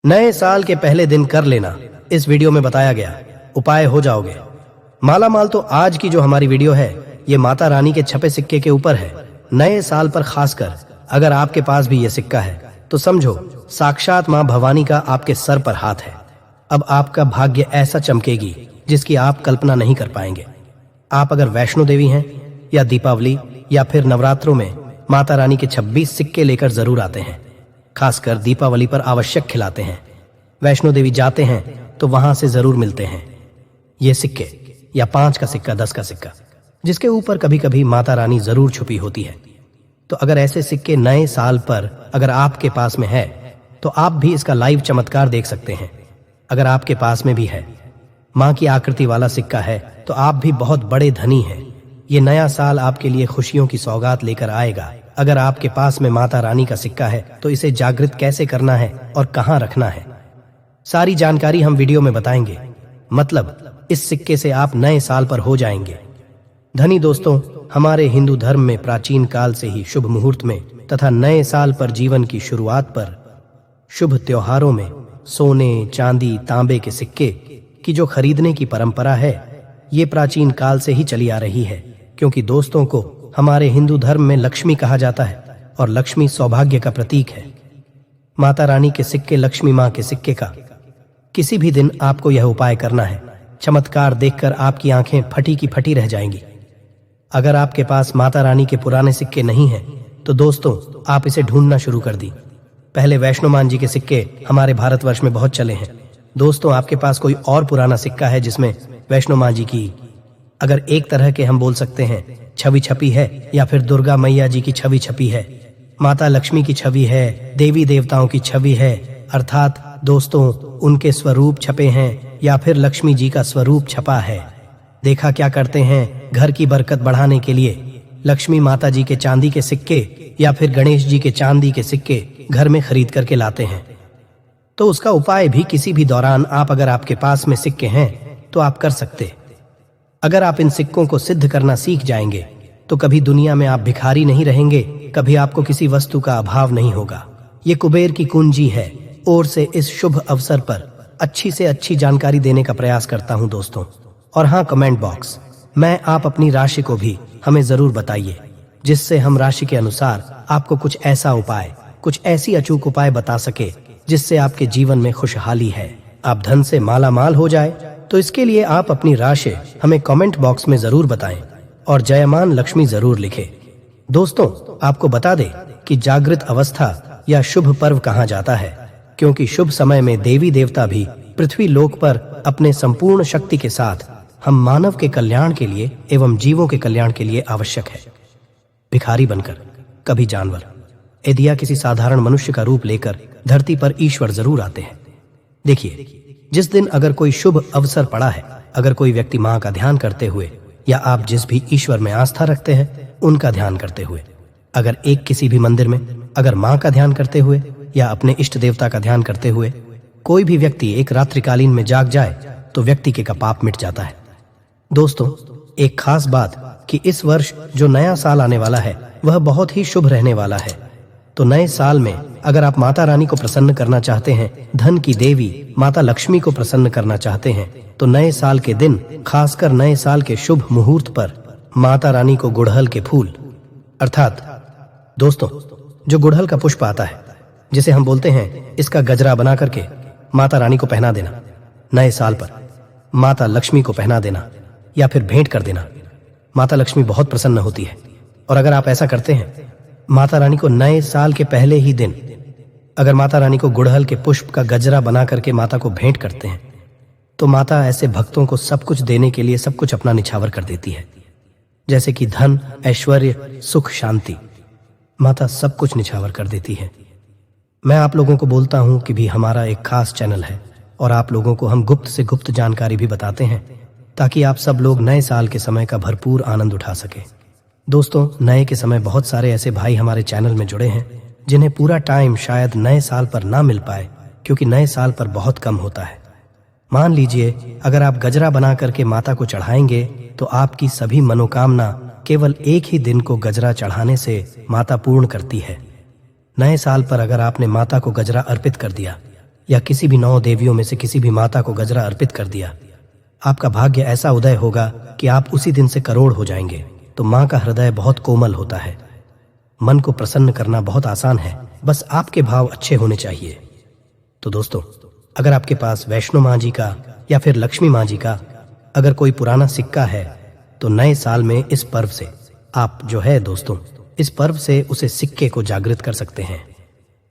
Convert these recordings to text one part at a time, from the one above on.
नए साल के पहले दिन कर लेना इस वीडियो में बताया गया उपाय हो जाओगे माला माल। तो आज की जो हमारी वीडियो है ये माता रानी के छपे सिक्के के ऊपर है। नए साल पर खासकर अगर आपके पास भी ये सिक्का है तो समझो साक्षात मां भवानी का आपके सर पर हाथ है। अब आपका भाग्य ऐसा चमकेगी जिसकी आप कल्पना नहीं कर पाएंगे। आप अगर वैष्णो देवी हैं या दीपावली या फिर नवरात्रों में माता रानी के 26 सिक्के लेकर जरूर आते हैं। खासकर दीपावली पर आवश्यक खिलाते हैं। वैष्णो देवी जाते हैं तो वहां से जरूर मिलते हैं ये सिक्के, या 5 का सिक्का, 10 का सिक्का, जिसके ऊपर कभी कभी माता रानी जरूर छुपी होती है। तो अगर ऐसे सिक्के नए साल पर अगर आपके पास में है तो आप भी इसका लाइव चमत्कार देख सकते हैं। अगर आपके पास में भी है मां की आकृति वाला सिक्का है तो आप भी बहुत बड़े धनी हैं। ये नया साल आपके लिए खुशियों की सौगात लेकर आएगा। अगर आपके पास में माता रानी का सिक्का है तो इसे जागृत कैसे करना है और कहां रखना है, सारी जानकारी हम वीडियो में बताएंगे। मतलब इस सिक्के से आप नए साल पर हो जाएंगे धनी। दोस्तों, हमारे हिंदू धर्म में प्राचीन काल से ही शुभ मुहूर्त में तथा नए साल पर, जीवन की शुरुआत पर, शुभ त्योहारों में सोने, चांदी, तांबे के सिक्के की जो खरीदने की परंपरा है ये प्राचीन काल से ही चली आ रही है। क्योंकि दोस्तों को हमारे हिंदू धर्म में लक्ष्मी कहा जाता है और लक्ष्मी सौभाग्य का प्रतीक है। माता रानी के सिक्के, लक्ष्मी मां के सिक्के का किसी भी दिन आपको यह उपाय करना है। चमत्कार देखकर आपकी आंखें फटी की फटी रह जाएंगी। अगर आपके पास माता रानी के पुराने सिक्के नहीं हैं तो दोस्तों आप इसे ढूंढना शुरू कर दी। पहले वैष्णो मान जी के सिक्के हमारे भारतवर्ष में बहुत चले हैं। दोस्तों, आपके पास कोई और पुराना सिक्का है जिसमें वैष्णो मां जी की, अगर एक तरह के हम बोल सकते हैं, छवि छपी है, या फिर दुर्गा मैया जी की छवि छपी है, माता लक्ष्मी की छवि है, देवी देवताओं की छवि है, अर्थात दोस्तों उनके स्वरूप छपे हैं, या फिर लक्ष्मी जी का स्वरूप छपा है। देखा क्या करते हैं, घर की बरकत बढ़ाने के लिए लक्ष्मी माता जी के चांदी के सिक्के या फिर गणेश जी के चांदी के सिक्के घर में खरीद करके लाते हैं। तो उसका उपाय भी किसी भी दौरान आप, अगर आपके पास में सिक्के हैं तो आप कर सकते। अगर आप इन सिक्कों को सिद्ध करना सीख जाएंगे तो कभी दुनिया में आप भिखारी नहीं रहेंगे, कभी आपको किसी वस्तु का अभाव नहीं होगा। ये कुबेर की कुंजी है। और से इस शुभ अवसर पर अच्छी से अच्छी जानकारी देने का प्रयास करता हूं दोस्तों। और हाँ, कमेंट बॉक्स में आप अपनी राशि को भी हमें जरूर बताइए, जिससे हम राशि के अनुसार आपको कुछ ऐसा उपाय, कुछ ऐसी अचूक उपाय बता सके जिससे आपके जीवन में खुशहाली है, आप धन से माला माल हो जाए। तो इसके लिए आप अपनी राशि हमें कमेंट बॉक्स में जरूर बताएं और जयमान लक्ष्मी जरूर लिखें। दोस्तों, आपको बता दें कि जागृत अवस्था या शुभ पर्व कहा जाता है, क्योंकि शुभ समय में देवी देवता भी पृथ्वी लोक पर अपने संपूर्ण शक्ति के साथ हम मानव के कल्याण के लिए एवं जीवों के कल्याण के लिए आवश्यक है। भिखारी बनकर, कभी जानवर, यदि या किसी साधारण मनुष्य का रूप लेकर धरती पर ईश्वर जरूर आते हैं। देखिए, जिस दिन अगर कोई शुभ अवसर पड़ा है, अगर कोई व्यक्ति मां का ध्यान करते हुए, या आप जिस भी ईश्वर में आस्था रखते हैं उनका ध्यान करते हुए, अगर एक किसी भी मंदिर में अगर मां का ध्यान करते हुए या अपने इष्ट देवता का ध्यान करते हुए कोई भी व्यक्ति एक रात्रिकालीन में जाग जाए तो व्यक्ति का पाप मिट जाता है। दोस्तों, एक खास बात कि इस वर्ष जो नया साल आने वाला है वह बहुत ही शुभ रहने वाला है। तो नए साल में अगर आप माता रानी को प्रसन्न करना चाहते हैं, धन की देवी माता लक्ष्मी को प्रसन्न करना चाहते हैं, तो नए साल के दिन, खासकर नए साल के शुभ मुहूर्त पर माता रानी को गुड़हल के फूल, अर्थात दोस्तों जो गुड़हल का पुष्प आता है जिसे हम बोलते हैं, इसका गजरा बना करके माता रानी को पहना देना। नए साल पर माता लक्ष्मी को पहना देना या फिर भेंट कर देना। माता लक्ष्मी बहुत प्रसन्न होती है। और अगर आप ऐसा करते हैं, माता रानी को नए साल के पहले ही दिन अगर माता रानी को गुड़हल के पुष्प का गजरा बना करके माता को भेंट करते हैं तो माता ऐसे भक्तों को सब कुछ देने के लिए सब कुछ अपना निछावर कर देती है, जैसे कि धन, ऐश्वर्य, सुख, शांति। माता सब कुछ निछावर कर देती है। मैं आप लोगों को बोलता हूं कि भी हमारा एक खास चैनल है और आप लोगों को हम गुप्त से गुप्त जानकारी भी बताते हैं ताकि आप सब लोग नए साल के समय का भरपूर आनंद उठा सके। दोस्तों, नए के समय बहुत सारे ऐसे भाई हमारे चैनल में जुड़े हैं जिन्हें पूरा टाइम शायद नए साल पर ना मिल पाए, क्योंकि नए साल पर बहुत कम होता है। मान लीजिए अगर आप गजरा बना करके माता को चढ़ाएंगे तो आपकी सभी मनोकामना केवल एक ही दिन को गजरा चढ़ाने से माता पूर्ण करती है। नए साल पर अगर आपने माता को गजरा अर्पित कर दिया या किसी भी 9 देवियों में से किसी भी माता को गजरा अर्पित कर दिया, आपका भाग्य ऐसा उदय होगा कि आप उसी दिन से करोड़ हो जाएंगे। तो माँ का हृदय बहुत कोमल होता है। मन को प्रसन्न करना बहुत आसान है, बस आपके भाव अच्छे होने चाहिए। तो दोस्तों, अगर आपके पास वैष्णो माँ जी का या फिर लक्ष्मी माँ जी का अगर कोई पुराना सिक्का है, तो नए साल में इस पर्व से आप जो है दोस्तों, इस पर्व से उसे सिक्के को जागृत कर सकते हैं।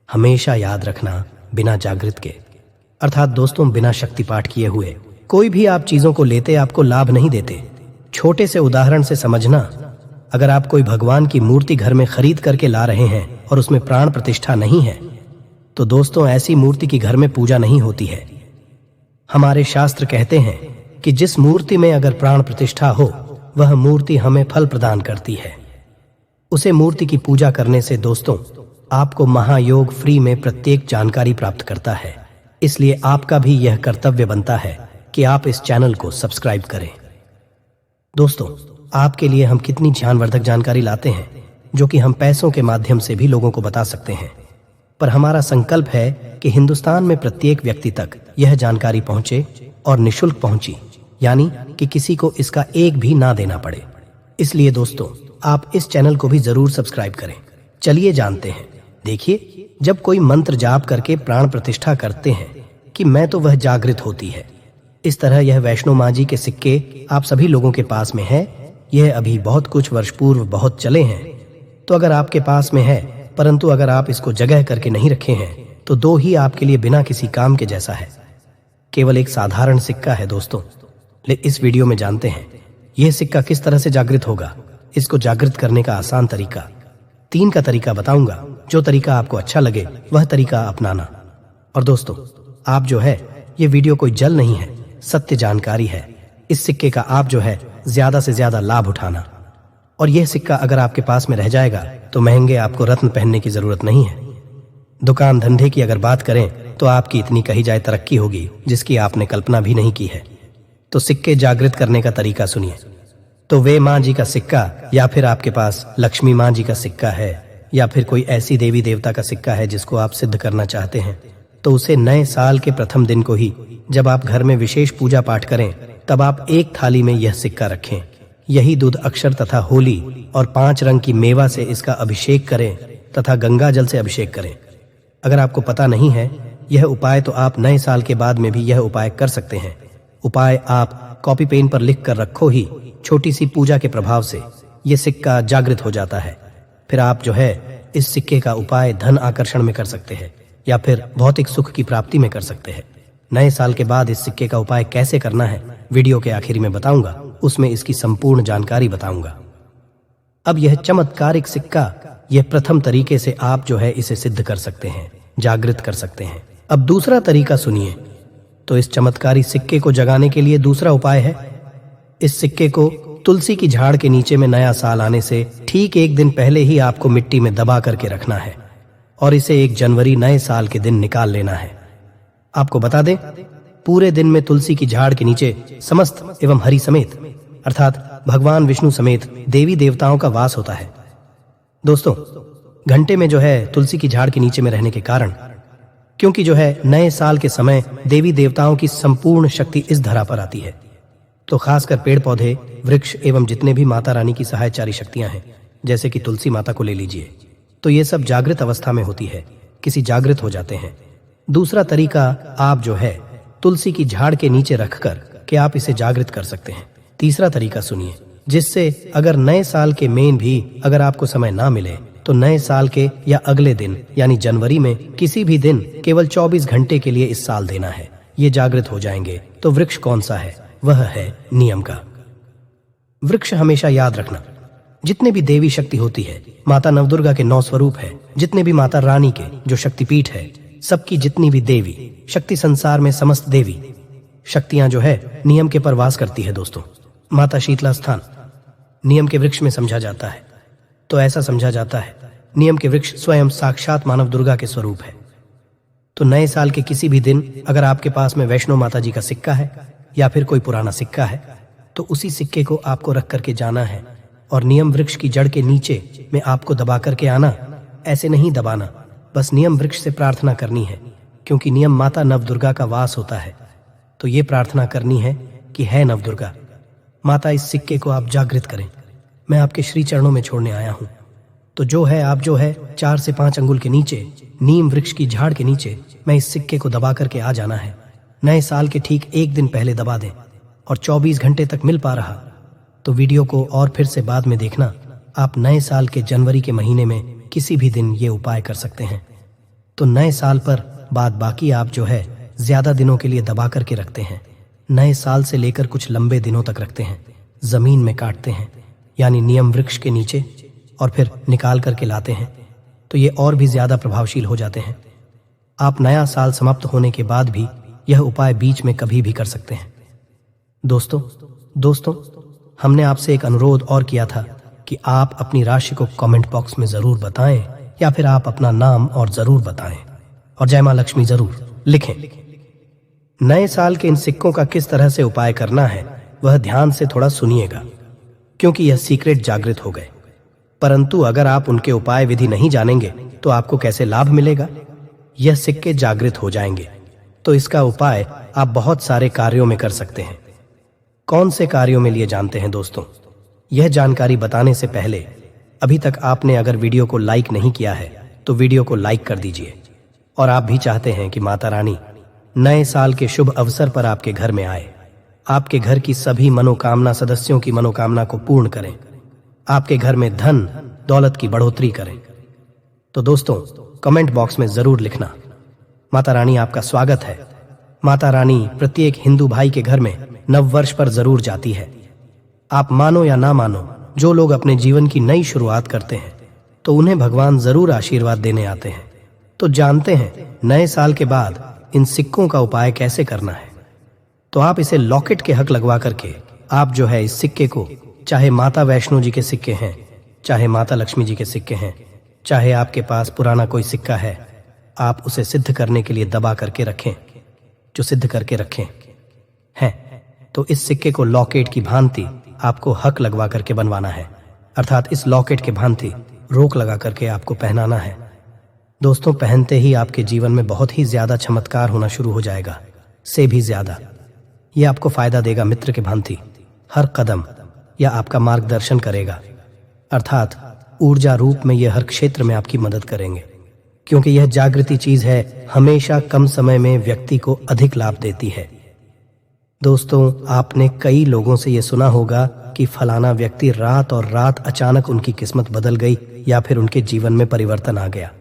हमेशा याद रखना, बिना जागृत के, अर्थात दोस्तों बिना शक्ति पाठ किए हुए कोई भी आप चीजों को लेते आपको लाभ नहीं देते। छोटे से उदाहरण से समझना, अगर आप कोई भगवान की मूर्ति घर में खरीद करके ला रहे हैं और उसमें प्राण प्रतिष्ठा नहीं है, तो दोस्तों ऐसी मूर्ति की घर में पूजा नहीं होती है। हमारे शास्त्र कहते हैं कि जिस मूर्ति में अगर प्राण प्रतिष्ठा हो, वह मूर्ति हमें फल प्रदान करती है। उसे मूर्ति की पूजा करने से दोस्तों आपको महायोग फ्री में प्रत्येक जानकारी प्राप्त करता है। इसलिए आपका भी यह कर्तव्य बनता है कि आप इस चैनल को सब्सक्राइब करें। दोस्तों, आपके लिए हम कितनी ज्ञानवर्धक जानकारी लाते हैं, जो कि हम पैसों के माध्यम से भी लोगों को बता सकते हैं। पर हमारा संकल्प है कि हिंदुस्तान में प्रत्येक व्यक्ति तक यह जानकारी पहुंचे और निशुल्क पहुंची, यानी कि किसी को इसका एक भी ना देना पड़े। इसलिए दोस्तों, आप इस चैनल को भी जरूर सब्सक्राइब करें। चलिए जानते हैं। देखिए, जब कोई मंत्र जाप करके प्राण प्रतिष्ठा करते हैं कि मैं तो वह जागृत होती है। इस तरह यह वैष्णो माँ जी के सिक्के आप सभी लोगों के पास में है। यह अभी बहुत कुछ वर्ष पूर्व बहुत चले हैं। तो अगर आपके पास में है, परंतु अगर आप इसको जगह करके नहीं रखे हैं, तो दो ही आपके लिए बिना किसी काम के जैसा है। केवल एक साधारण सिक्का है दोस्तों। लेकिन इस वीडियो में जानते हैं यह सिक्का किस तरह से जागृत होगा। इसको जागृत करने का आसान तरीका 3 का तरीका बताऊंगा। जो तरीका आपको अच्छा लगे वह तरीका अपनाना। और दोस्तों, आप जो है, ये वीडियो कोई जल नहीं है, सत्य जानकारी है। इस सिक्के का आप जो है ज्यादा से ज्यादा लाभ उठाना। और यह सिक्का अगर आपके पास में रह जाएगा तो महंगे आपको रत्न पहनने की जरूरत नहीं है। दुकान धंधे की अगर बात करें तो आपकी इतनी कही जाए तरक्की होगी जिसकी आपने कल्पना भी नहीं की है। तो सिक्के जागृत करने का तरीका सुनिए। तो वे माँ जी का सिक्का, या फिर आपके पास लक्ष्मी माँ जी का सिक्का है, या फिर कोई ऐसी देवी देवता का सिक्का है जिसको आप सिद्ध करना चाहते हैं, तो उसे नए साल के प्रथम दिन को ही जब आप घर में विशेष पूजा पाठ करें, तब आप एक थाली में यह सिक्का रखें। यही दूध अक्षर तथा होली और 5 रंग की मेवा से इसका अभिषेक करें तथा गंगा जल से अभिषेक करें। अगर आपको पता नहीं है यह उपाय, तो आप नए साल के बाद में भी यह उपाय कर सकते हैं। उपाय आप कॉपी पेन पर लिख कर रखो ही। छोटी सी पूजा के प्रभाव से यह सिक्का जागृत हो जाता है। फिर आप जो है इस सिक्के का उपाय धन आकर्षण में कर सकते हैं, या फिर भौतिक सुख की प्राप्ति में कर सकते हैं। नए साल के बाद इस सिक्के का उपाय कैसे करना है वीडियो के आखिर में बताऊंगा। उसमें इसकी संपूर्ण जानकारी बताऊंगा। अब यह चमत्कारिक सिक्का, यह प्रथम तरीके से आप जो है इसे सिद्ध कर सकते हैं, जागृत कर सकते हैं। अब दूसरा तरीका सुनिए। तो इस चमत्कारी सिक्के को जगाने के लिए दूसरा उपाय है, इस सिक्के को तुलसी की झाड़ के नीचे में नया साल आने से ठीक 1 दिन पहले ही आपको मिट्टी में दबा करके रखना है और इसे 1 जनवरी नए साल के दिन निकाल लेना है। आपको बता दें, पूरे दिन में तुलसी की झाड़ के नीचे समस्त एवं हरि समेत, अर्थात भगवान विष्णु समेत देवी देवताओं का वास होता है। दोस्तों, घंटे में जो है तुलसी की झाड़ के नीचे में रहने के कारण, क्योंकि जो है नए साल के समय देवी देवताओं की संपूर्ण शक्ति इस धरा पर आती है, तो खासकर पेड़ पौधे, वृक्ष एवं जितने भी माता रानी की सहायचारी शक्तियां हैं, जैसे कि तुलसी माता को ले लीजिए, तो ये सब जागृत अवस्था में होती है, किसी जागृत हो जाते हैं। दूसरा तरीका आप जो है तुलसी की झाड़ के नीचे रखकर कि आप इसे जागृत कर सकते हैं। तीसरा तरीका सुनिए, जिससे अगर नए साल के मेन भी अगर आपको समय ना मिले, तो नए साल के या अगले दिन यानी जनवरी में किसी भी दिन केवल 24 घंटे के लिए इस साल देना है। ये जागृत हो जाएंगे। तो वृक्ष कौन सा है? वह है नियम का वृक्ष। हमेशा याद रखना, जितने भी देवी शक्ति होती है, माता नवदुर्गा के 9 स्वरूप है, जितने भी माता रानी के जो शक्तिपीठ है, सबकी जितनी भी देवी शक्ति, संसार में समस्त देवी शक्तियां जो है नियम के पर वास करती है। दोस्तों, माता शीतला स्थान नियम के वृक्ष में समझा जाता है। तो ऐसा समझा जाता है नियम के वृक्ष स्वयं साक्षात मानव दुर्गा के स्वरूप है। तो नए साल के किसी भी दिन अगर आपके पास में वैष्णो माता जी का सिक्का है या फिर कोई पुराना सिक्का है, तो उसी सिक्के को आपको रख करके जाना है और नियम वृक्ष की जड़ के नीचे में आपको दबा करके आना। ऐसे नहीं दबाना, बस नियम वृक्ष से प्रार्थना करनी है क्योंकि नियम माता नवदुर्गा का वास होता है। तो ये प्रार्थना करनी है कि है नवदुर्गा माता, इस सिक्के को आप जागृत करें, मैं आपके श्री चरणों में छोड़ने आया हूं। तो जो है आप जो है 4 से 5 अंगुल के नीचे नीम वृक्ष की झाड़ के नीचे मैं इस सिक्के को दबा करके आ जाना है। नए साल के ठीक 1 दिन पहले दबा दें और 24 घंटे तक मिल पा रहा तो वीडियो को और फिर से बाद में देखना। आप नए साल के जनवरी के महीने में किसी भी दिन ये उपाय कर सकते हैं। तो नए साल पर बाद बाकी आप जो है ज्यादा दिनों के लिए दबा करके रखते हैं। नए साल से लेकर कुछ लंबे दिनों तक रखते हैं, जमीन में काटते हैं यानी नियम वृक्ष के नीचे, और फिर निकाल करके लाते हैं तो ये और भी ज्यादा प्रभावशील हो जाते हैं। आप नया साल समाप्त होने के बाद भी यह उपाय बीच में कभी भी कर सकते हैं। दोस्तों हमने आपसे एक अनुरोध और किया था कि आप अपनी राशि को कमेंट बॉक्स में जरूर बताएं, या फिर आप अपना नाम और जरूर बताएं और जय मां लक्ष्मी जरूर लिखें। नए साल के इन सिक्कों का किस तरह से उपाय करना है वह ध्यान से थोड़ा सुनिएगा, क्योंकि यह सीक्रेट जागृत हो गए। परंतु अगर आप उनके उपाय विधि नहीं जानेंगे तो आपको कैसे लाभ मिलेगा? यह सिक्के जागृत हो जाएंगे तो इसका उपाय आप बहुत सारे कार्यों में कर सकते हैं। कौन से कार्यों में लिए जानते हैं दोस्तों? यह जानकारी बताने से पहले अभी तक आपने अगर वीडियो को लाइक नहीं किया है तो वीडियो को लाइक कर दीजिए, और आप भी चाहते हैं कि माता रानी नए साल के शुभ अवसर पर आपके घर में आए, आपके घर की सभी मनोकामना सदस्यों की मनोकामना को पूर्ण करें, आपके घर में धन दौलत की बढ़ोतरी करें, तो दोस्तों कमेंट बॉक्स में जरूर लिखना, माता रानी आपका स्वागत है। माता रानी प्रत्येक हिंदू भाई के घर में नव वर्ष पर जरूर जाती है। आप मानो या ना मानो, जो लोग अपने जीवन की नई शुरुआत करते हैं तो उन्हें भगवान जरूर आशीर्वाद देने आते हैं। तो जानते हैं नए साल के बाद इन सिक्कों का उपाय कैसे करना है। तो आप इसे लॉकेट के हक लगवा करके आप जो है इस सिक्के को, चाहे माता वैष्णो जी के सिक्के हैं, चाहे माता लक्ष्मी जी के सिक्के हैं, चाहे आपके पास पुराना कोई सिक्का है, आप उसे सिद्ध करने के लिए दबा करके रखें। जो सिद्ध करके रखें हैं तो इस सिक्के को लॉकेट की भांति आपको हक लगवा करके बनवाना है, अर्थात इस लॉकेट के भांति रोक लगा करके आपको पहनाना है। दोस्तों पहनते ही आपके जीवन में बहुत ही ज्यादा चमत्कार होना शुरू हो जाएगा, से भी ज्यादा। ये आपको फायदा देगा मित्र के भांति, हर कदम या आपका मार्गदर्शन करेगा, अर्थात ऊर्जा रूप में यह हर क्षेत्र में आपकी मदद करेंगे, क्योंकि यह जागृति चीज है, हमेशा कम समय में व्यक्ति को अधिक लाभ देती है। दोस्तों आपने कई लोगों से यह सुना होगा कि फलाना व्यक्ति रात और रात अचानक उनकी किस्मत बदल गई या फिर उनके जीवन में परिवर्तन आ गया।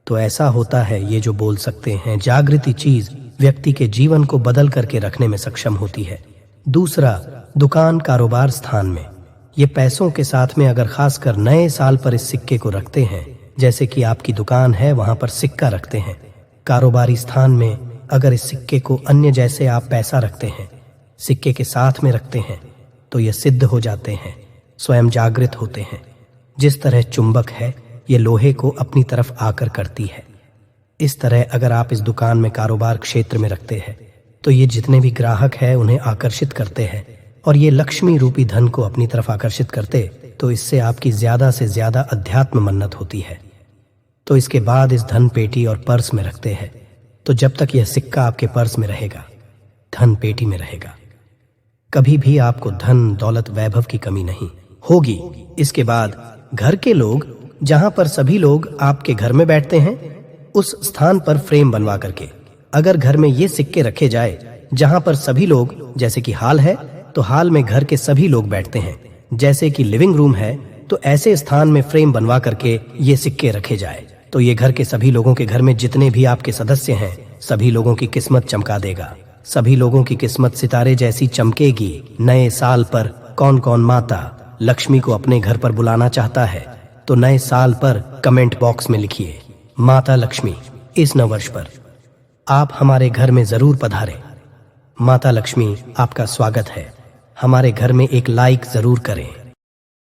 तो ऐसा होता है, ये जो बोल सकते हैं जागृति चीज व्यक्ति के जीवन को बदल करके रखने में सक्षम होती है। दूसरा, दुकान कारोबार स्थान में ये पैसों के साथ में अगर खासकर नए साल पर इस सिक्के को रखते हैं, जैसे कि आपकी दुकान है वहां पर सिक्का रखते हैं, कारोबारी स्थान में अगर इस सिक्के को अन्य जैसे आप पैसा रखते हैं, सिक्के के साथ में रखते हैं, तो ये सिद्ध हो जाते हैं, स्वयं जागृत होते हैं। जिस तरह चुंबक है ये लोहे को अपनी तरफ आकर करती है, इस तरह अगर आप इस दुकान में कारोबार क्षेत्र में रखते हैं तो ये जितने भी ग्राहक हैं उन्हें आकर्षित करते हैं, और ये लक्ष्मी रूपी धन को अपनी तरफ आकर्षित करते, तो इससे आपकी ज्यादा से ज्यादा अध्यात्म मन्नत होती है। तो इसके बाद इस धन पेटी और पर्स में रखते हैं, तो जब तक यह सिक्का आपके पर्स में रहेगा, धन पेटी में रहेगा, कभी भी आपको धन दौलत वैभव की कमी नहीं होगी। इसके बाद घर के लोग, जहां पर सभी लोग आपके घर में बैठते हैं, उस स्थान पर फ्रेम बनवा करके अगर घर में ये सिक्के रखे जाए जहां पर सभी लोग, जैसे कि हाल है तो हाल में घर के सभी लोग बैठते हैं, जैसे कि लिविंग रूम है तो ऐसे स्थान में फ्रेम बनवा करके ये सिक्के रखे जाए, तो ये घर के सभी लोगों के घर में जितने भी आपके सदस्य हैं सभी लोगों की किस्मत चमका देगा, सभी लोगों की किस्मत सितारे जैसी चमकेगी। नए साल पर कौन कौन माता लक्ष्मी को अपने घर पर बुलाना चाहता है तो नए साल पर कमेंट बॉक्स में लिखिए माता लक्ष्मी, इस नववर्ष पर आप हमारे घर में जरूर पधारें। माता लक्ष्मी आपका स्वागत है, हमारे घर में एक लाइक जरूर करें।